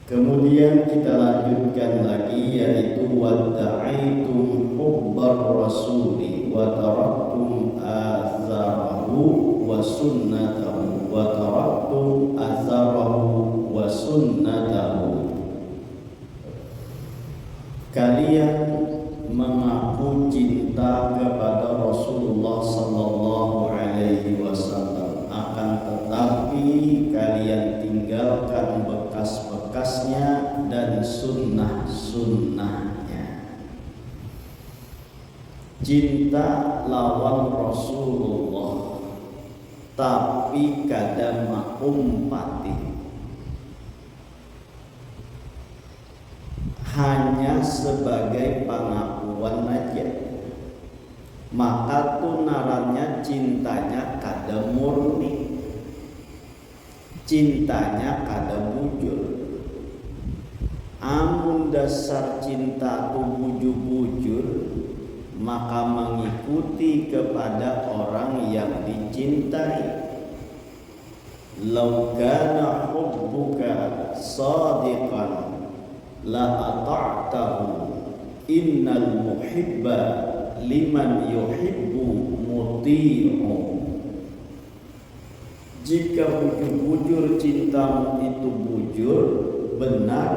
Kemudian kita lanjutkan lagi, yaitu wadda'aitum hubbar rasuli wa taraktum azarahu wa sunnatahu wa taraktum azarahu wa sunnatahu. Kalian mengaku cinta kepada Rasulullah sallallahu alaihi wasallam, akan tetapi kalian tinggalkan bekas-bekasnya dan sunnah-sunnahnya. Cinta lawan Rasulullah tapi kadang umpati, hanya sebagai pengakuan aja, maka tunarannya cintanya kada murni, cintanya kada bujur. Amun dasar cinta tu bujur-bujur, maka mengikuti kepada orang yang dicintai. Lau kana hubbuka sadiqan la ata'tahu, innal muhibba liman yuhibbu muti'u. Jika bujur-bujur cintamu itu bujur benar,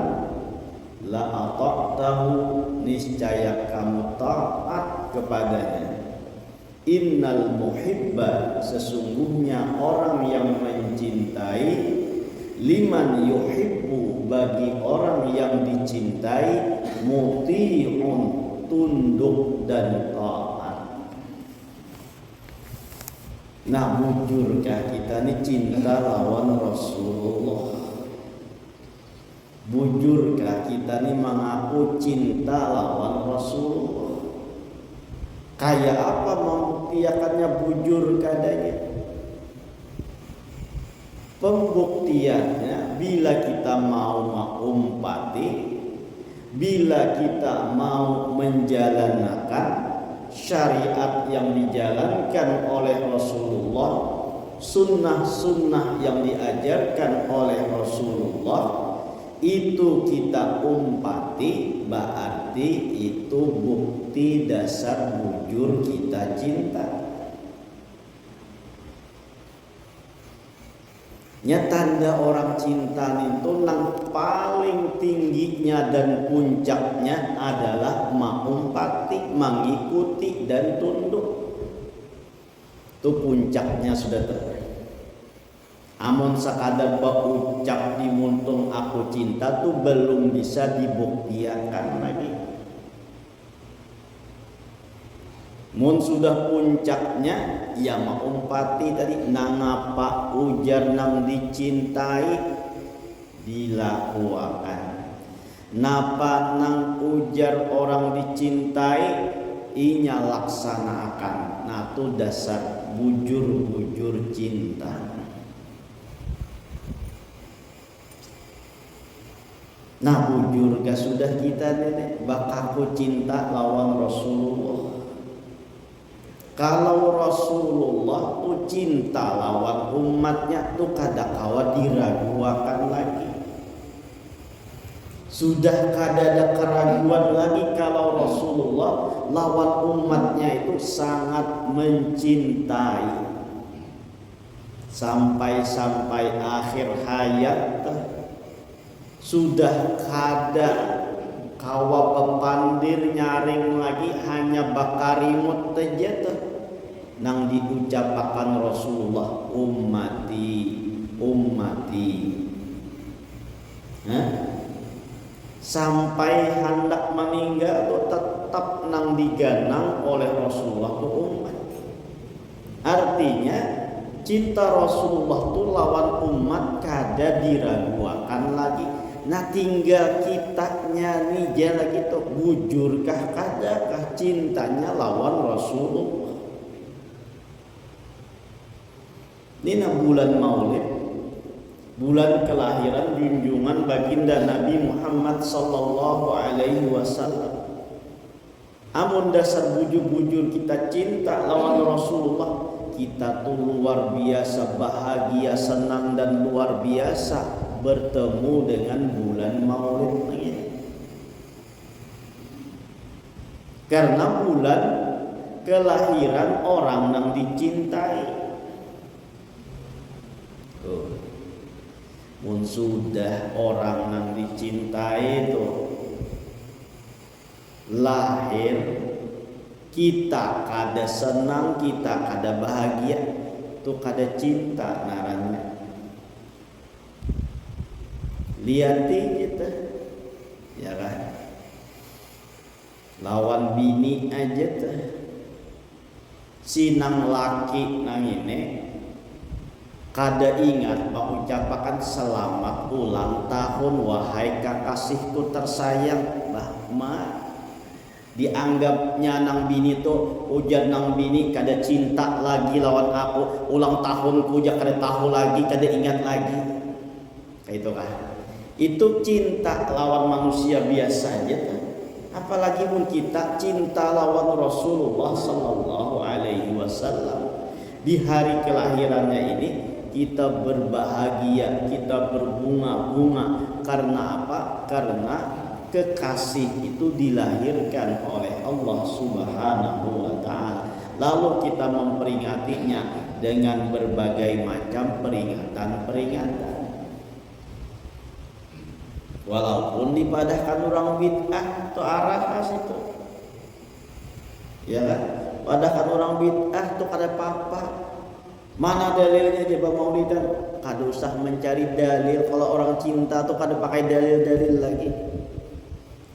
la ata'tahu, niscaya kamu taat kepadanya. Innal muhibba, sesungguhnya orang yang mencintai, liman yuhibbu, bagi orang yang dicintai, muti'un, tunduk dan taat. Nah, bujurkah kita ini cinta lawan Rasulullah? Bujurkah kita ini mengaku cinta lawan Rasulullah? Kayak apa membuktikannya bujur kadanya? Pembuktiannya bila kita mau mengumpati, bila kita mau menjalankan syariat yang dijalankan oleh Rasulullah, sunnah-sunnah yang diajarkan oleh Rasulullah, itu kita umpati, berarti itu bukti dasar bujur kita cinta. Tanda orang cinta itu yang paling tingginya dan puncaknya adalah mengumpati, mengikuti dan tunduk. Itu puncaknya sudah tercapai. Amun sekadar berucap di muntung aku cinta tuh belum bisa dibuktikan lagi. Mun sudah puncaknya, ya mengumpati tadi, nangapa ujar nang dicintai dilakukan, napa nang ujar orang dicintai inya laksanakan. Nah itu dasar bujur-bujur cinta. Nah bujur gak sudah kita nenek bakaku cinta lawan Rasulullah. Kalau Rasulullah tuh cinta lawan umatnya tuh kada kawa diragukan lagi. Sudah kada ada keraguan lagi kalau Rasulullah lawan umatnya itu sangat mencintai. Sampai akhir hayat sudah kada kawa pepandir nyaring lagi, hanya bakarimut aja tuh nang diucapkan Rasulullah, ummati ummati. Sampai hendak meninggal tuh tetap nang diganang oleh Rasulullah tuh umat. Artinya cinta Rasulullah tuh lawan umat kada diragukan lagi. Nah tinggal kitanya nih jalan gitu, bujurkah kadakah cintanya lawan Rasulullah. Ini bulan Maulid, bulan kelahiran junjungan baginda Nabi Muhammad sallallahu alaihi wasallam. Amun dasar bujur-bujur kita cinta lawan Rasulullah, kita tuh luar biasa bahagia, senang dan luar biasa bertemu dengan bulan Maulid ini. Karena bulan kelahiran orang yang dicintai. Mun sudah orang yang dicintai itu lahir, kita kada senang, kita kada bahagia, itu kada cinta narannya. Lihat kita, ya kan? Lawan bini aja tuh, sinang laki nang ini kada ingat mengucapkan selamat ulang tahun wahai kekasihku tersayang. Bahma dianggapnya nang bini tuh ujar nang bini kada cinta lagi lawan aku, ulang tahunku jak kada tahu lagi, kada ingat lagi. Kayak itu kan? Itu cinta lawan manusia biasa aja tuh. Apalagi pun kita cinta lawan Rasulullah Sallallahu Alaihi Wasallam. Di hari kelahirannya ini kita berbahagia, kita berbunga-bunga. Karena apa? Karena kekasih itu dilahirkan oleh Allah Subhanahu wa Ta'ala. Lalu kita memperingatinya dengan berbagai macam peringatan-peringatan. Walaupun dipadahkan orang bid'ah atau arah situ, ya kan? Padahkan orang bid'ah tuh kada apa-apa. Mana dalilnya coba maulidan? Kada usah mencari dalil. Kalau orang cinta tuh kada pakai dalil-dalil lagi,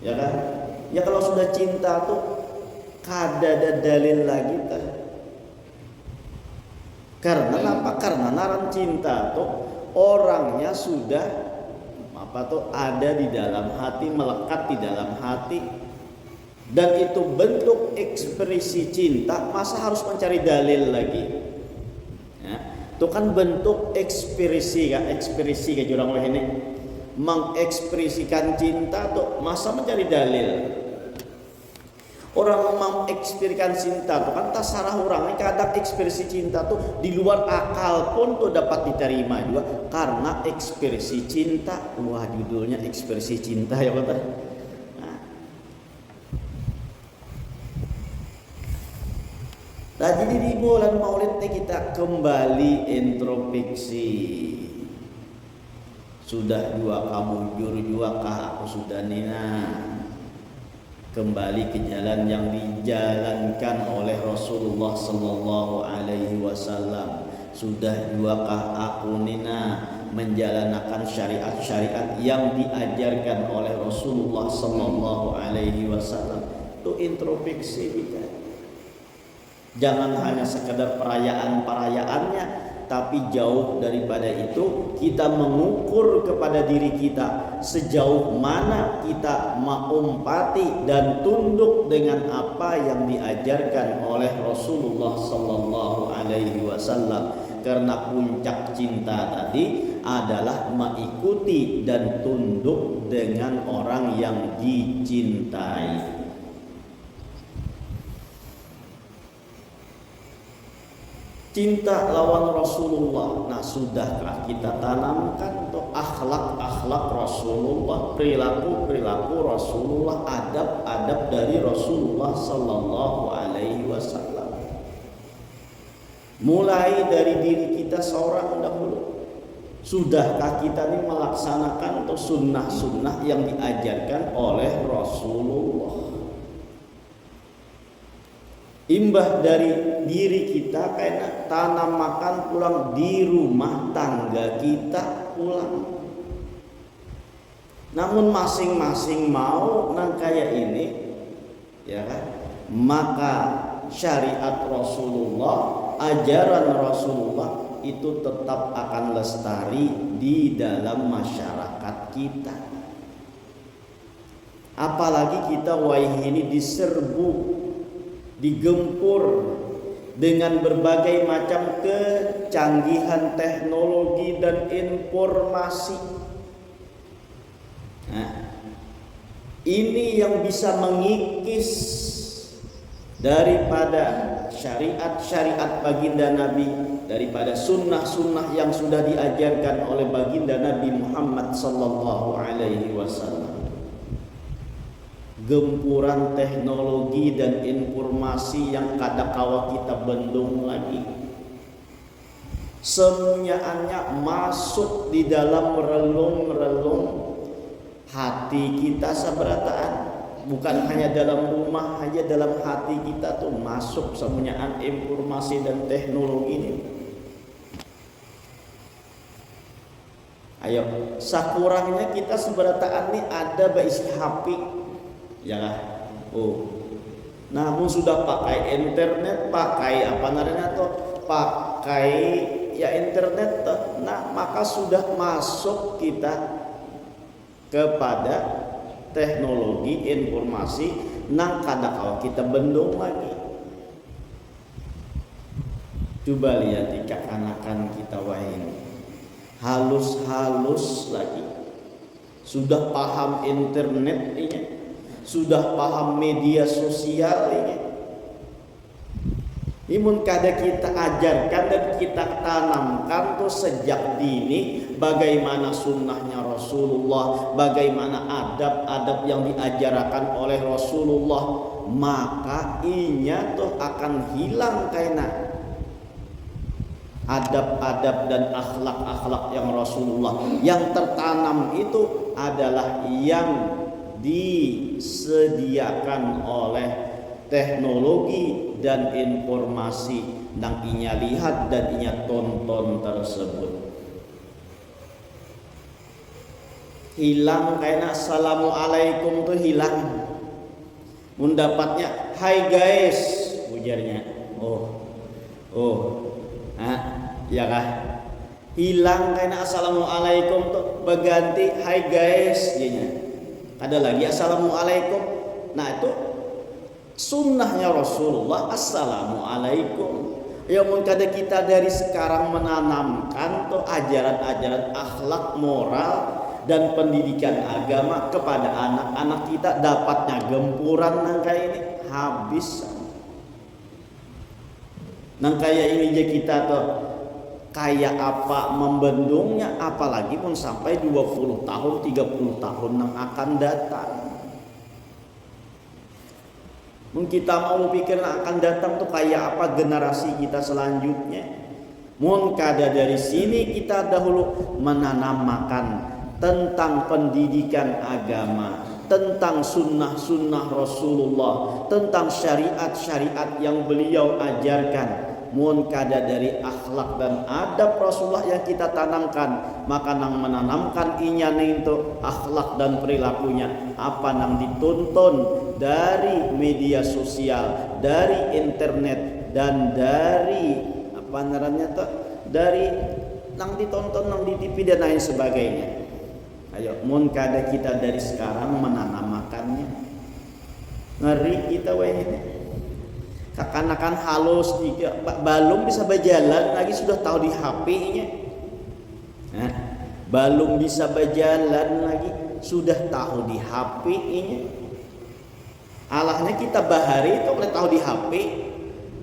ya kan? Ya kalau sudah cinta tuh kada ada dalil lagi tuh. Karena apa? Karena naran cinta tuh orangnya sudah apa tuh ada di dalam hati, melekat di dalam hati, dan itu bentuk ekspresi cinta. Masa harus mencari dalil lagi? Ya, itu kan bentuk ekspresi kan, ekspresi kayak orang lain ini mengekspresikan cinta tuh masa mencari dalil. Orang mengekspresikan cinta tuh kan terserah orang. Kadang ekspresi cinta tuh di luar akal pun tuh dapat diterima juga karena ekspresi cinta. Wah, judulnya ekspresi cinta ya betul. Nah, jadi di bulan Maulid kita kembali introspeksi. Sudah dua kamu juru jua kah aku sudah nina. Kembali ke jalan yang dijalankan oleh Rasulullah Sallallahu Alaihi Wasallam. Sudah juakah aku nina menjalankan syariat-syariat yang diajarkan oleh Rasulullah Sallallahu Alaihi Wasallam. Itu introspeksi kita. Jangan hanya sekedar perayaan-perayaannya, tapi jauh daripada itu kita mengukur kepada diri kita sejauh mana kita mengumpati dan tunduk dengan apa yang diajarkan oleh Rasulullah Sallallahu Alaihi Wasallam. Karena puncak cinta tadi adalah mengikuti dan tunduk dengan orang yang dicintai. Cinta lawan Rasulullah. Nah, sudahkah kita tanamkan untuk akhlak-akhlak Rasulullah, perilaku-perilaku Rasulullah, adab-adab dari Rasulullah Sallallahu Alaihi Wasallam. Mulai dari diri kita seorang dahulu. Sudahkah kita ini melaksanakan untuk sunnah-sunnah yang diajarkan oleh Rasulullah? Imbah dari diri kita kayak tanam makan pulang di rumah tangga kita pulang. Namun masing-masing mau nang kayak ini, ya kan? Maka syariat Rasulullah, ajaran Rasulullah itu tetap akan lestari di dalam masyarakat kita. Apalagi kita ini diserbu, digempur dengan berbagai macam kecanggihan teknologi dan informasi. Nah, ini yang bisa mengikis daripada syariat-syariat baginda Nabi daripada sunnah-sunnah yang sudah diajarkan oleh baginda Nabi Muhammad sallallahu alaihi wasallam. Gempuran teknologi dan informasi yang kadangkala kita bendung lagi, semuanya masuk di dalam relung-relung hati kita sabarataan. Bukan hanya dalam rumah aja, dalam hati kita tuh masuk semuanya informasi dan teknologi ini. Ayo, sakurangnya kita seberataan ini ada baisi HP, ya kan? Oh, namun sudah pakai internet, pakai apa namanya tuh, pakai ya internet tuh. Nah, maka sudah masuk kita kepada teknologi informasi nang kadang kita bendung lagi. Coba lihat di kekanakan kita ini halus-halus lagi, sudah paham internet ini, sudah paham media sosial ini. Imun kada kita ajarkan dan kita tanamkan tuh sejak dini bagaimana sunnahnya Rasulullah, bagaimana adab-adab yang diajarkan oleh Rasulullah, maka inya tuh akan hilang karena adab-adab dan akhlak-akhlak yang Rasulullah yang tertanam itu adalah yang disediakan oleh teknologi dan informasi yang inya lihat dan inya tonton tersebut. Hilang karena assalamualaikum tuh hilang. Mendapatnya hai guys ujarnya. Ya kah? Hilang karena assalamualaikum tuh berganti hai guys jadinya. Ada lagi assalamualaikum. Nah itu sunnahnya Rasulullah assalamualaikum. Ya mungkin kita dari sekarang menanamkan tuh ajaran-ajaran akhlak moral dan pendidikan agama kepada anak-anak kita, dapatnya gempuran nang kayak ini habis. Nang kayak ini aja kita tuh kayak apa membendungnya, apalagi pun sampai 20 tahun 30 tahun yang akan datang. Kita mau pikir akan datang tuh kayak apa generasi kita selanjutnya. Mun kada dari sini kita dahulu menanamkan tentang pendidikan agama, tentang sunnah-sunnah Rasulullah, tentang syariat-syariat yang beliau ajarkan. Mun kada dari akhlak dan adab Rasulullah yang kita tanamkan, maka nang menanamkan inya itu akhlak dan perilakunya apa nang ditonton dari media sosial, dari internet dan dari apa namanya tuh, dari nang ditonton nang di TV dan lain sebagainya. Ayo mun kada kita dari sekarang menanamkannya, ngeri kita weh ini. Kekanakan halus juga belum bisa berjalan lagi sudah tahu di HP-nya. Nah, belum bisa berjalan lagi sudah tahu di HP-nya. Alahnya kita bahari itu boleh tahu di HP,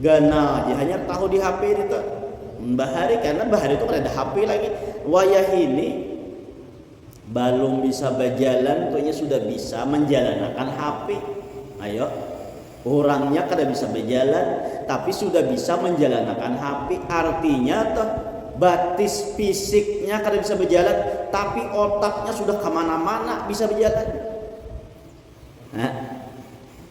ganal aja hanya tahu di HP itu. Bahari karena bahari itu ada HP lagi. Wayah ini belum bisa berjalan, tuhnya sudah bisa menjalankan HP. Ayo. Orangnya kada bisa berjalan tapi sudah bisa menjalankan HP. Artinya tuh batis fisiknya kada bisa berjalan tapi otaknya sudah kemana-mana bisa berjalan. Nah,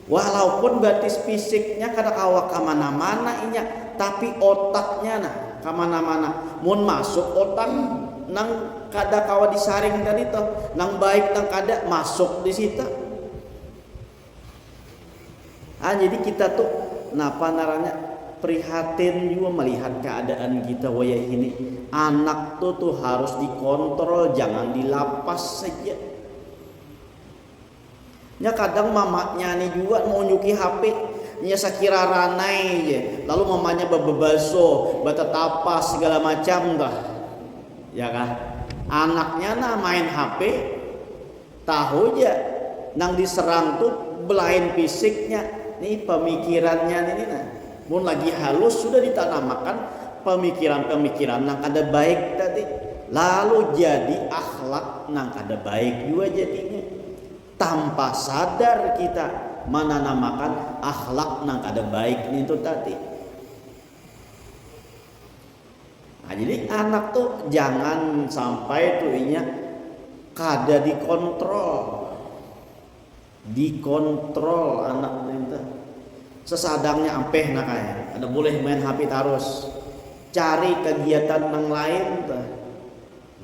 walaupun batis fisiknya kada awak kemana-mana inya, tapi otaknya nah kemana-mana. Mun masuk otak nang kada kawa disaring tadi tuh, nang baik nang kada masuk di situ. Jadi kita tuh napa naranya prihatin juga melihat keadaan kita waya ini. Anak tuh harus dikontrol, jangan dilapas saja. Ya kadang mamanya nih juga mau nyuki HP, nya sakira ranai je. Lalu mamanya bebebaso, batatapas segala macam dah. Ya kan? Anaknya nah main HP, tahu aja nang diserang tuh belain fisiknya. Nih pemikirannya ini nah, mun lagi halus sudah ditanamkan pemikiran-pemikiran nang kada baik tadi, lalu jadi akhlak nang kada baik juga jadinya. Tanpa sadar kita menanamakan akhlak nang kada baik itu tadi. Nah, jadi anak tuh jangan sampai tuh inya kada dikontrol anak itu. Sesadangnya ampeh nak kaya, ada boleh main HP terus, cari kegiatan yang lain tuh.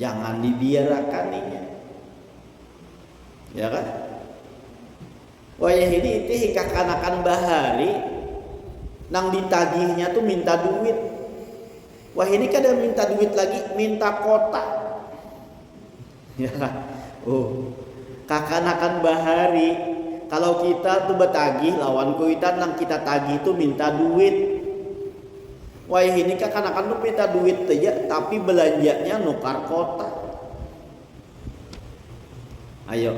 Jangan dibiarkan ini, ya kan? Wah ya ini itu kekanakan bahari, nang ditagihnya tuh minta duit. Wah ini kada minta duit lagi, minta kota, ya kan? Kekanakan bahari. Kalau kita tuh betagih lawan kuitan nang kita tagih tuh minta duit. Wah ini kekanakan tuh minta duit aja, tapi belanjanya nukar kota. Ayo,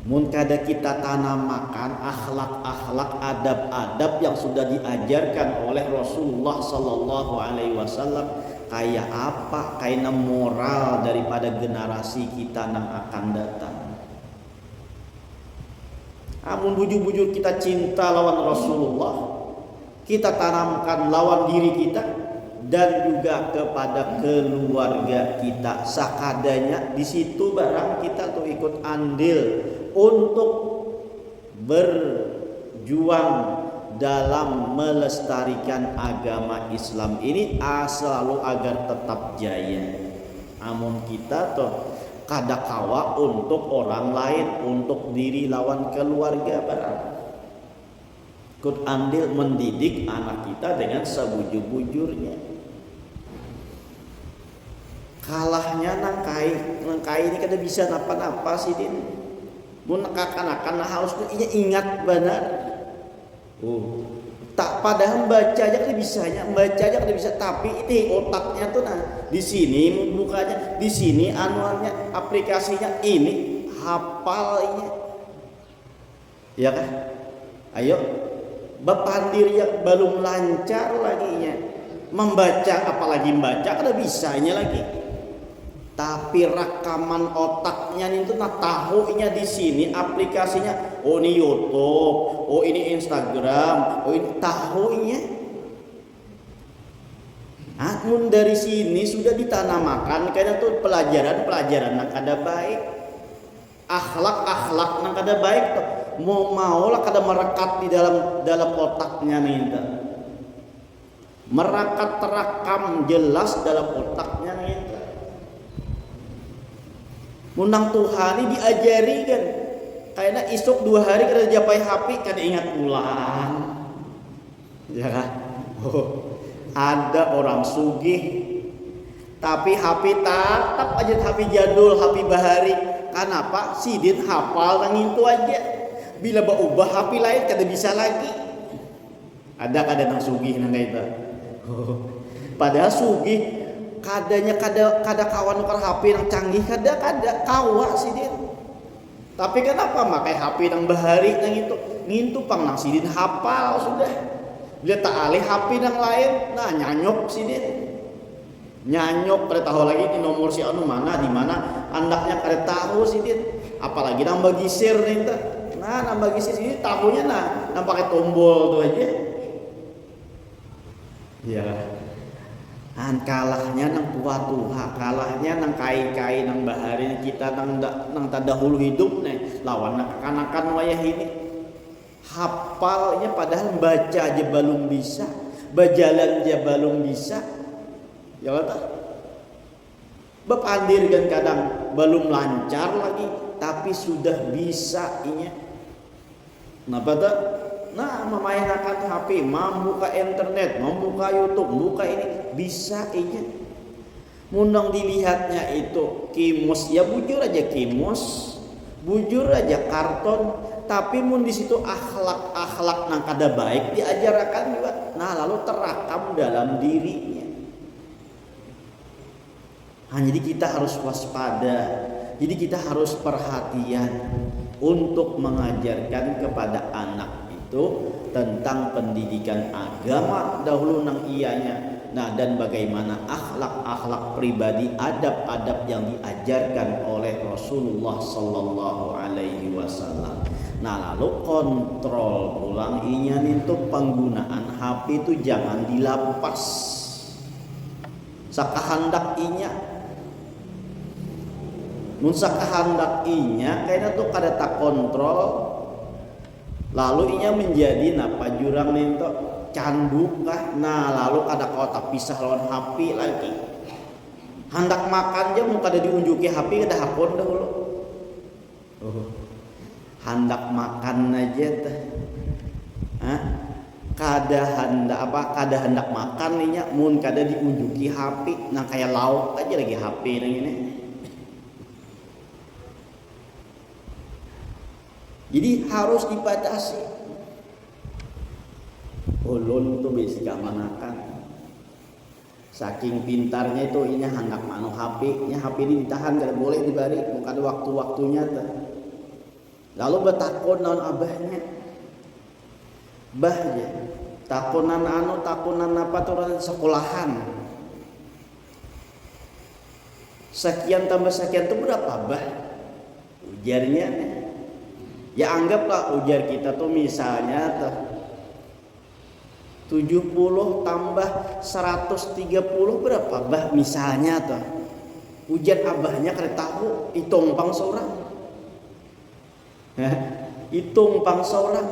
mun kada kita tanamakan akhlak-akhlak, adab-adab yang sudah diajarkan oleh Rasulullah Sallallahu Alaihi Wasallam, kayak apa, kayak moral daripada generasi kita yang akan datang. Amun bujur-bujur kita cinta lawan Rasulullah, kita tanamkan lawan diri kita dan juga kepada keluarga kita. Sakadanya di situ barang kita tuh ikut andil untuk berjuang dalam melestarikan agama Islam ini selalu agar tetap jaya. Amun kita tuh kada kawa untuk orang lain, untuk diri lawan keluarga barang. Ikut andil mendidik anak kita dengan sebujur-bujurnya. Kalahnya nangkai ini kada bisa napa-napa sih din. Mun kekanakan harusnya ingat benar. Tak padahal baca aja kada bisa, tapi itu otaknya tuh di sini mukanya, di sini anuannya, aplikasinya ini hafalnya, ya kan? Ayo, bepandir yang belum lancar lagi nya, membaca apalagi membaca kada bisanya lagi. Tapi rekaman otaknya itu tahunya di sini aplikasinya. Oh ini YouTube, oh ini Instagram, oh ini tahunya. Namun dari sini sudah ditanamakan karena tuh pelajaran yang kada baik, akhlak yang kada baik tuh. Maulah kada merekat di dalam otaknya nih. Merekat terekam jelas dalam otaknya nih. Mundang Tuhan ini diajari kan, kayaknya isuk 2 hari kada japai HP kada ingat pulang, ya kan? Ada orang sugih, tapi HP tetap aja HP jadul, HP bahari. Kenapa? Sidin hafal nang itu aja. Bila berubah HP lain kada bisa lagi. Ada nang sugih nang itu. Padahal sugih kada kawan nukar HP yang canggih kada kawa sidin. Tapi kenapa makai HP yang bahari yang itu ngintu pang nang sidin hafal sudah. Bila tak alih HP yang lain, nah nyanyok sidin. Nyanyok kada tahu lagi di nomor si anu mana di mana andaknya kada tahu sidin. Apalagi nang bagi share nih. Nah nang bagi share ini tahunya nang pakai tombol tuh aja. Ya. Kalahnya nang tua-tua, kalahnya nang kai-kai nang bahari kita nang tadahulu hidup nih lawan kekanakan wayah ini. Hafalnya padahal baca aja belum bisa, berjalan aja belum bisa. Ya kata. Bepandir kan kadang belum lancar lagi, tapi sudah bisa inya. Napa tuh? Nah, memainkan HP, membuka internet, membuka YouTube, buka ini bisa aja. Mundang dilihatnya itu kimus, ya bujur aja kimus, bujur aja karton, tapi mun di situ akhlak nang kada baik diajarkan juga. Nah, lalu terakam dalam dirinya. Jadi kita harus waspada. Jadi kita harus perhatian untuk mengajarkan kepada anak itu tentang pendidikan agama dahulu nang ianya. Nah, dan bagaimana akhlak-akhlak pribadi, adab-adab yang diajarkan oleh Rasulullah sallallahu alaihi wasallam. Nah, lalu kontrol pulang inya itu penggunaan HP itu jangan dilapas. Sakahandak inya. Mun sakahandak inya kayaknya tuh kada tak kontrol. Lalu inya menjadi napa jurang nento candu kah. Nah, lalu kada kota pisah lawan HP lagi. Hendak makan aja mau kada diunjuki HP kada hakon dahulu. Hendak makan aja teh. Kada hendak makan nih mun kada diunjuki HP. Nah, kayak lauk aja lagi HP ini. Jadi harus dibatasi. Ulun tuh besi kamanakan. Saking pintarnya itu ini hendak manu HP, HP ini ditahan kada boleh dibari, bukan ada waktu-waktunya tuh. Lalu betakon naon abahnya. Bahnya takunan apa tuh sekolahan. Sekian tambah sekian itu berapa bah? Ujarnya nih. Ya anggaplah ujar kita tuh misalnya tuh 70 tambah 130 berapa bah misalnya tuh. Ujar abahnya kada tahu hitung pang seorang. Hitung pang seorang.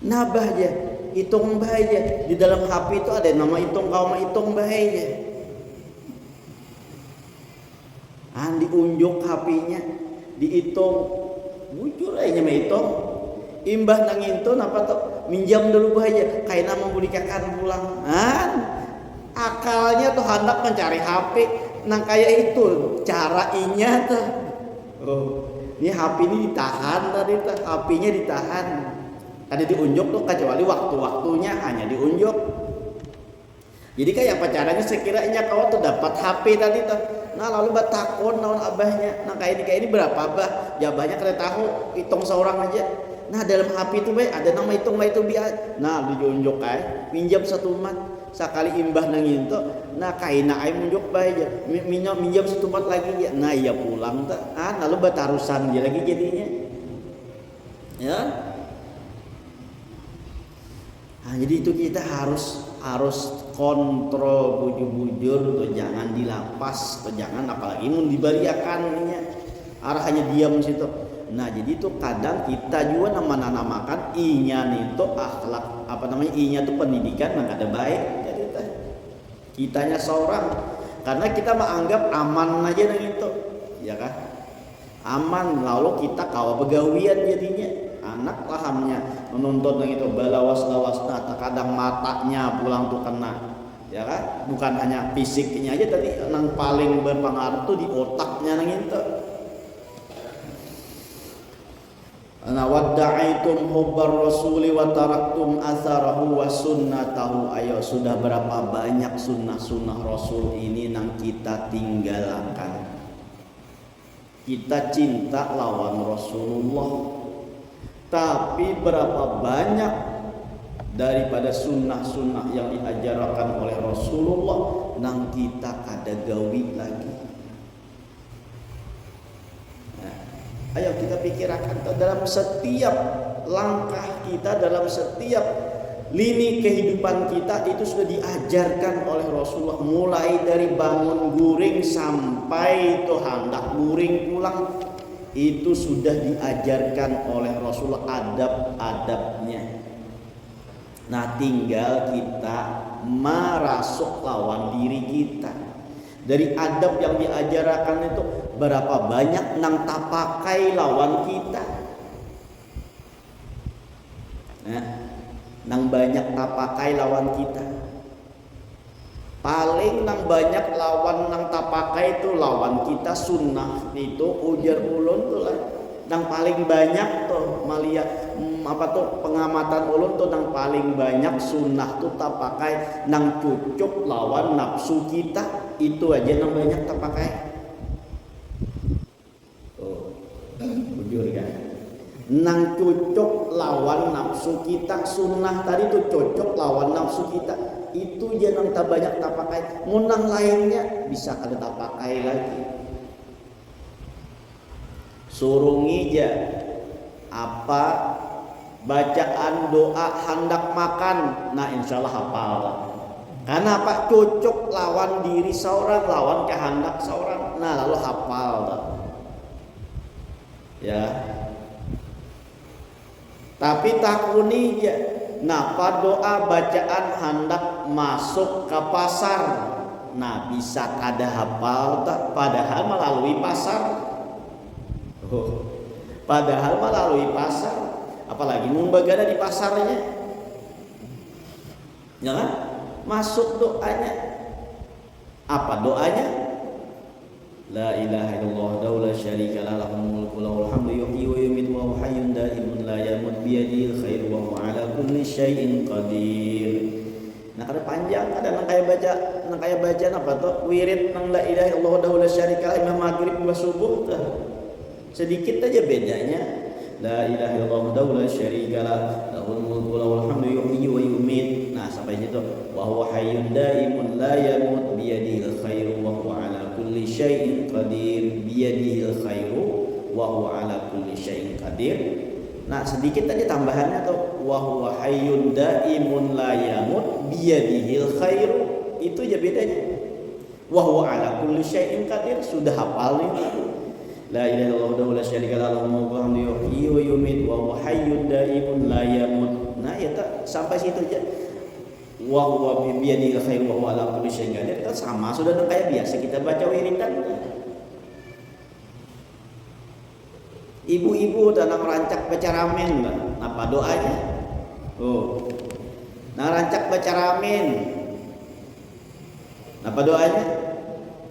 Nabah aja, hitung bah aja. Di dalam HP itu ada nama hitung kaum hitung bah aja. Diunjuk HP-nya, dihitung, bujur aja menghitung. Imbah nang itu apa tuh? Minjam dulu bah aja. Kayak nama bulikakan pulang. Akalnya tuh hendak mencari HP. Nang kayak itu cara inya tuh. Ini HP ini ditahan tadi tuh, HP-nya ditahan. Kada diunjuk tuh kecuali waktu-waktunya hanya diunjuk. Jadi kayak apa caranya sekiranya kau tuh dapat HP tadi tuh. Nah, lalu batakon naon abahnya. Nah, kayak ini berapa abah? Jabahnya kada tahu, hitung seorang aja. Nah, dalam HP itu bae ada nama hitung itu biar. Nah, diunjuk kae, minjam satu mat. Sakali imbah nang itu, nah kaina ai munjuk bae aja. Minjam satu mat lagi ya. Nah, iya pulang tuh. Lalu batarusan dia lagi jadinya. Ya. Nah, jadi itu kita harus kontrol bujur-bujur tuh jangan dilapas tuh jangan apalagi mun dibariakannya hanya diam situ. Nah, jadi itu kadang kita juga namakan inya itu akhlak inya itu pendidikan yang ada baik jadi kitanya seorang karena kita menganggap aman aja nang itu ya kan aman lalu kita kawa begawian jadinya anak pahamnya menuntut yang itu balawas-lawasna terkadang matanya pulang tuh kena ya kan bukan hanya fisiknya aja tadi yang paling berpengaruh tuh di otaknya nang itu. Ana wadda'aitum hubbar rasuli wa taraktum atharahu wa sunnatahu. Ayo sudah berapa banyak sunnah-sunnah Rasul ini nang kita tinggalkan. Kita cinta lawan Rasulullah. Tapi berapa banyak daripada sunnah-sunnah yang diajarkan oleh Rasulullah nang kita kada gawi lagi. Nah, ayo kita pikirkan dalam setiap langkah kita, dalam setiap lini kehidupan kita itu sudah diajarkan oleh Rasulullah mulai dari bangun guring sampai itu hendak guring pulang. Itu sudah diajarkan oleh Rasulullah adab-adabnya. Nah, tinggal kita merasuk lawan diri kita. Dari adab yang diajarkan itu berapa banyak nang tak pakai lawan kita. Nah, nang banyak tak pakai lawan kita. Paling nang banyak lawan nang tak pakai itu lawan kita sunnah itu ujar ulun tuh lah. Nang paling banyak tuh malia pengamatan ulun tuh nang paling banyak sunnah tuh tak pakai nang cucuk lawan nafsu kita itu aja nang banyak tak pakai. Jujur kan. nang cocok lawan nafsu kita. Sunnah tadi tuh cocok lawan nafsu kita, itu jangan tak banyak tak pakai. Munang lainnya bisa kada tak pakai lagi. Surungi aja apa bacaan doa hendak makan, nah insyaallah hafal. Karena apa? Cocok lawan diri seorang, lawan kehendak seorang. Nah lalu hafal. Ya. Tapi takuni ya, napa doa bacaan hendak masuk ke pasar. Nah bisa kada hafal tak, padahal melalui pasar. Padahal melalui pasar. Apalagi membagada di pasarnya. Ya kan? Masuk doanya. Apa doanya? La ilaha illallah la syarika lah, lahul mulku lahul hamdu yuhyi wa yumiitu wa huwa hayyun da'imun la yamut bi yadihil khairu wa huwa ala kulli syai'in qadir. Nah kada panjang, kada nang kaya baca apa tuh wirid nang la ilaha illallah la syarika lah imam maghrib wa subuh tuh. Sedikit aja bedanya. La ilaha illallah la syarika lah, lahul mulku lahul hamdu yuhyi wa yumiitu. Nah sampai situ wa huwa hayyun da'imun la yamut bi yadihil khairu wa huwa ala kulli syai'in qadir, biyadihil khairu wa huwa ala kulli syai'in qadir. Nah sedikit aja tambahannya tuh wa huwa hayyun daimun la yamut biyadihil khairu, itu aja bedanya. Wa huwa ala kulli syai'in qadir sudah hafal nih. La ilaha illallah la syarika lahu lahul hamdu yuhyi wa yumiitu wa huwa hayyun daimun la yamut. Nah ya tak sampai situ aja. Wa huwa biyadihil khairu wa huwa ala kulli syai'in qadir, kan sama sudah kayak biasa kita baca wiridan. Ibu-ibu dan rancak baca ramen, apa doanya? Nah rancak baca ramen, apa doanya?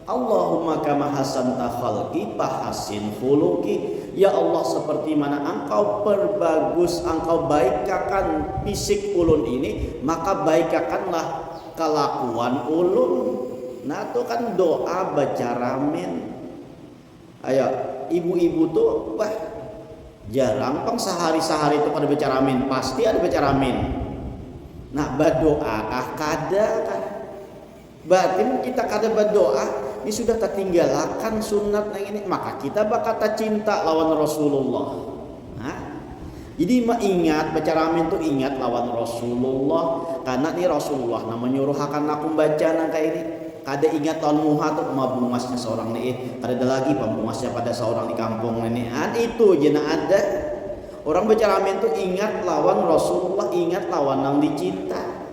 Allahumma kama hasanta khalqi fahasin khuluqi. Ya Allah, seperti mana engkau perbagus, engkau baikakan fisik ulun ini, maka baikakanlah kelakuan ulun. Nah itu kan doa baca ramen. Ayo ibu-ibu tuh jarang pang sehari-sehari itu pada baca ramen, pasti ada baca ramen. Nah berdoa kah kada kan? Batin kita kada berdoa, ini sudah tertinggalkan sunat yang ini, maka kita bakal cinta lawan Rasulullah. Nah, jadi ingat baca ramen tuh ingat lawan Rasulullah, karena ini Rasulullah nama nyuruh akan aku baca nang kayak ini. Kada ingat lawan muha tuh mabungasnya seorang nih, kada ada lagi pembungasnya pada seorang di kampung ini. Itu jena ada orang baca ramen tuh ingat lawan Rasulullah, ingat lawan nang dicinta.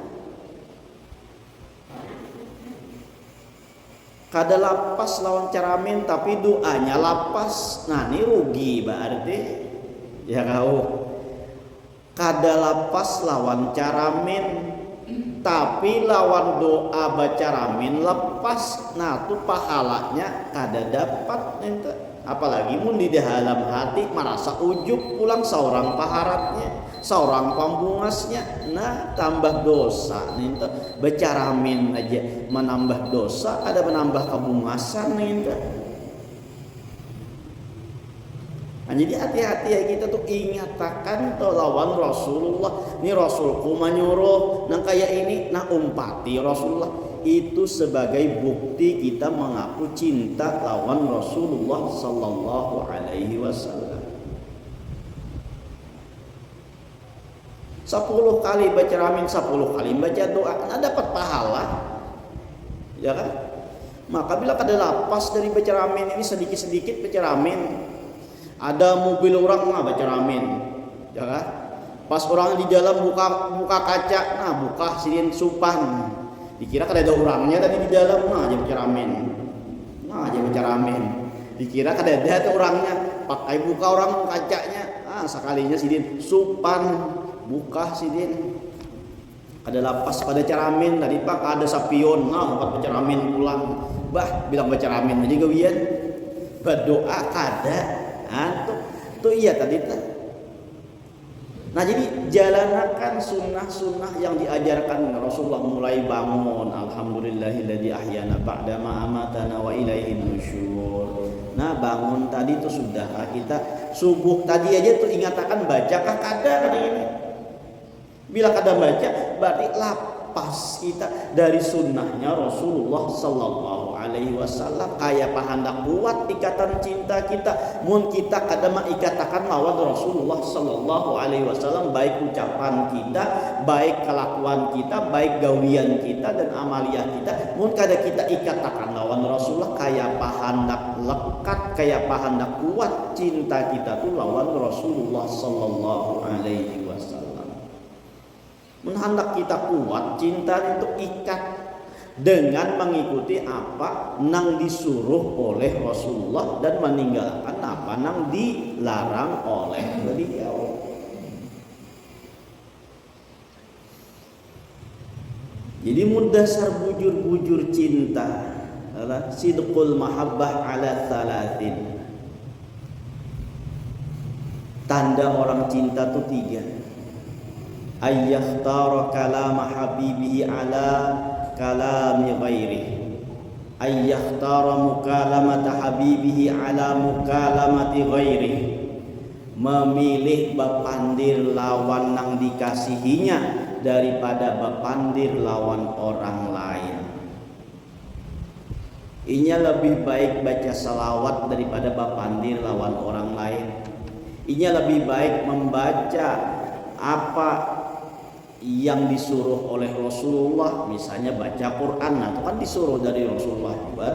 Kada lapas lawan caramin tapi doanya lapas. Nah ini rugi berarti. Ya kau. Kada lapas lawan caramin tapi lawan doa baca ramin lepas. Nah tuh pahalanya kada dapat ente. Apalagi mun di dalam hati merasa ujub pulang seorang paharatnya, seorang pembungasnya. Nah tambah dosa nih ente. Baca ramin aja menambah dosa, ada menambah kebungasan nih ente. Nah, jadi hati-hati ya kita tuh ingatakan tuh lawan Rasulullah. Ini Rasulku menyuruh nang kayak ini, nah umpati Rasulullah. Itu sebagai bukti kita mengaku cinta lawan Rasulullah sallallahu alaihi wasallam. 10 kali baca ramin, 10 kali baca doa, nah dapat pahala. Ya kan? Maka bila kada lapas dari baca ramin ini sedikit-sedikit baca ramin. Ada mobil orang baca ramin. Ya kan? Pas orang di dalam buka kaca, nah buka sidin supan. Dikira kada ada orangnya tadi di dalam, nah aja baca ramen. Nah aja baca ramen. Dikira kada ada tuh orangnya, pakai buka orang kacanya. Ah sekalinya sidin supan buka sidin. Kada lapas pada caramen tadi pak ada sapion, nah dapat baca ramen pulang. Bah bilang baca ramen aja gawian. Berdoa kada. Tuh iya tadi tuh. Nah jadi jalankan sunnah-sunnah yang diajarkan Rasulullah, mulai bangun, alhamdulillahilladzi ahyana ba'da ma amatana wa ilaihin nusyur. Nah bangun tadi itu sudah kita subuh tadi aja tuh ingatakan bacakah kada hari ini. Bila kada baca berarti lapas kita dari sunnahnya Rasulullah sallallahu alaihi wasallam. Kayak pahandak kuat ikatan cinta kita mun kita kada ikatakan lawan Rasulullah sallallahu alaihi wasallam, baik ucapan kita, baik kelakuan kita, baik gawian kita dan amalia kita, mun kada kita ikatakan lawan Rasulullah, kayak pahandak lekat, kayak pahandak kuat cinta kita tuh lawan Rasulullah sallallahu alaihi wasallam. Mun hendak kita kuat cinta itu ikat dengan mengikuti apa nang disuruh oleh Rasulullah dan meninggalkan apa nang dilarang oleh beliau. Jadi mudasar bujur-bujur cinta adalah sidqul mahabbah ala thalathin. Tanda orang cinta itu 3. Ayyakhtara kalama habibihi ala kalami ghairihi, ayyakhtara mukalamata habibihi ala mukalamati ghairihi, memilih bepandir lawan nang dikasihinya daripada bepandir lawan orang lain. Inya lebih baik baca salawat daripada bepandir lawan orang lain. Inya lebih baik membaca apa yang disuruh oleh Rasulullah, misalnya baca Quran, nah itu kan disuruh dari Rasulullah juga,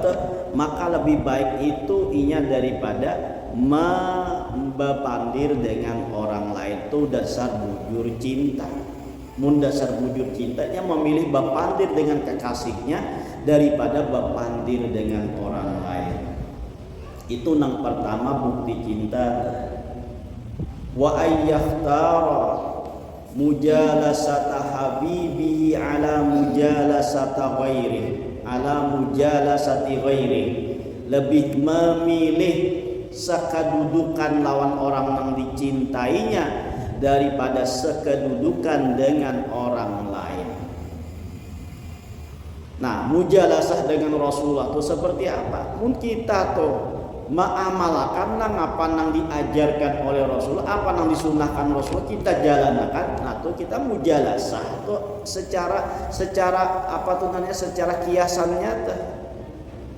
maka lebih baik itu inya daripada membepandir dengan orang lain. Itu dasar bujur cinta. Mun dasar bujur cintanya memilih bepandir dengan kekasihnya daripada bepandir dengan orang lain. Itu yang pertama bukti cinta. Wa ayyakhtara mujalasata habibi ala mujalasata ghairi ala mujalasati ghairi, lebih memilih sekedudukan lawan orang yang dicintainya daripada sekedudukan dengan orang lain. Nah mujalasah dengan Rasulullah itu seperti apa? Mungkin kita tuh mengamalkan nang apa nang diajarkan oleh Rasul, apa nang disunahkan Rasul kita jalankan. Nah tuh kita mujalasah tuh secara apa tuh namanya, secara kiasannya tuh.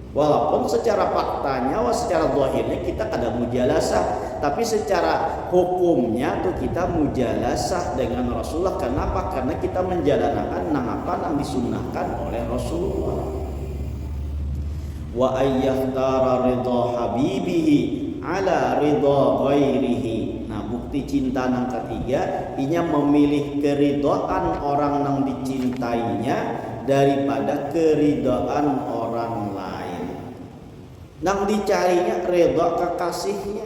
Walaupun secara faktanya secara zahirnya kita kada mujalasah, tapi secara hukumnya tuh kita mujalasah dengan Rasulullah. Kenapa? Karena kita menjalankan nang apa nang disunahkan oleh Rasulullah. Wa ayyakhtara ridha habibihi ala ridha ghairihi. Nah bukti cinta yang ketiga, inya memilih keridhaan orang yang dicintainya daripada keridhaan orang lain. Nang dicarinya ridha kekasihnya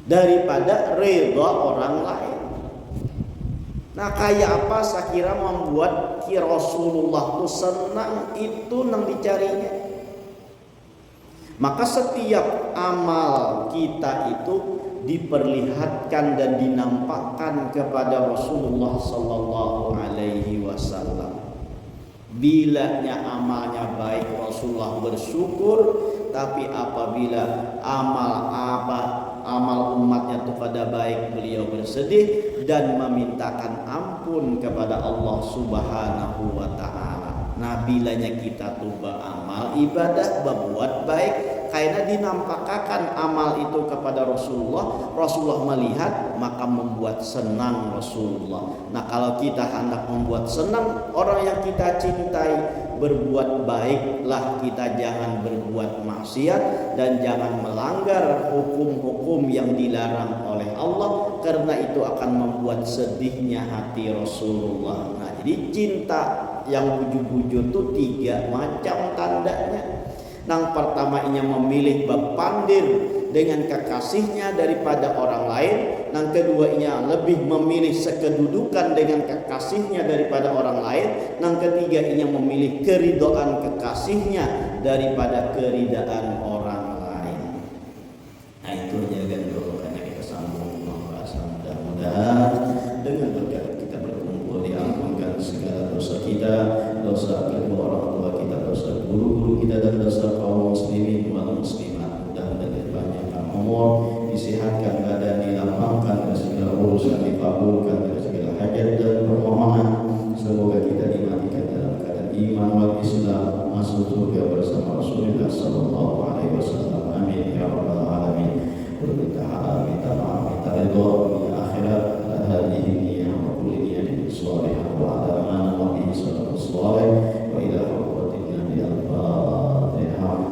daripada ridha orang lain. Nah kayak apa sakira membuat Rasulullah itu senang, itu nang dicarinya. Maka setiap amal kita itu diperlihatkan dan dinampakkan kepada Rasulullah sallallahu alaihi wasallam. Bilanya amalnya baik Rasulullah bersyukur, tapi apabila amal umatnya itu pada baik, beliau bersedih dan memintakan ampun kepada Allah Subhanahu wa taala. Nah bilanya kita tuh beramal ibadah, berbuat baik, karena dinampakkan amal itu kepada Rasulullah melihat, maka membuat senang Rasulullah. Nah kalau kita hendak membuat senang orang yang kita cintai, berbuat baiklah kita, jangan berbuat maksiat dan jangan melanggar hukum-hukum yang dilarang oleh Allah, karena itu akan membuat sedihnya hati Rasulullah. Nah jadi cinta yang bujur-bujur itu 3 macam tandanya. Yang pertama inya memilih bepandir dengan kekasihnya daripada orang lain. Yang kedua inya lebih memilih sekedudukan dengan kekasihnya daripada orang lain. Yang ketiga inya memilih keridhaan kekasihnya daripada keridhaan orang lain. Nah itu jaga dulu karena kita sambung pembahasan dan kita, dosa kedua orang tua kita, dosa guru-guru kita, dan dosa kaum muslimin wal muslimat. Mudah-mudahan dipanjangkan umur, disehatkan badan, dilapangkan segala urusan, dikabulkan segala hajat dan permohonan. Semoga kita dimatikan dalam keadaan iman wal Islam, masuk surga bersama Rasulullah sallallahu alaihi wasallam. Amin ya rabbal alamin. Berminta halal, minta maaf, minta ridho di akhirat. Hadhihi niyyah wa kulli niyyatin shalihah wa ala man wa bihi salatu shalih wa ila hadratin nabi al-fatihah.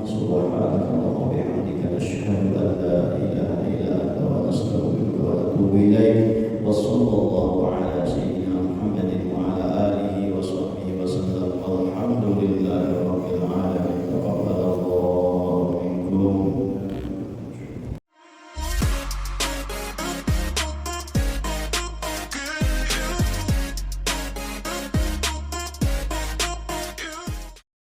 Subhanallah wa bihamdika, asyhadu an la ilaha illa anta, wa nastaghfiruka wa natubu ilaik. Wassallallahu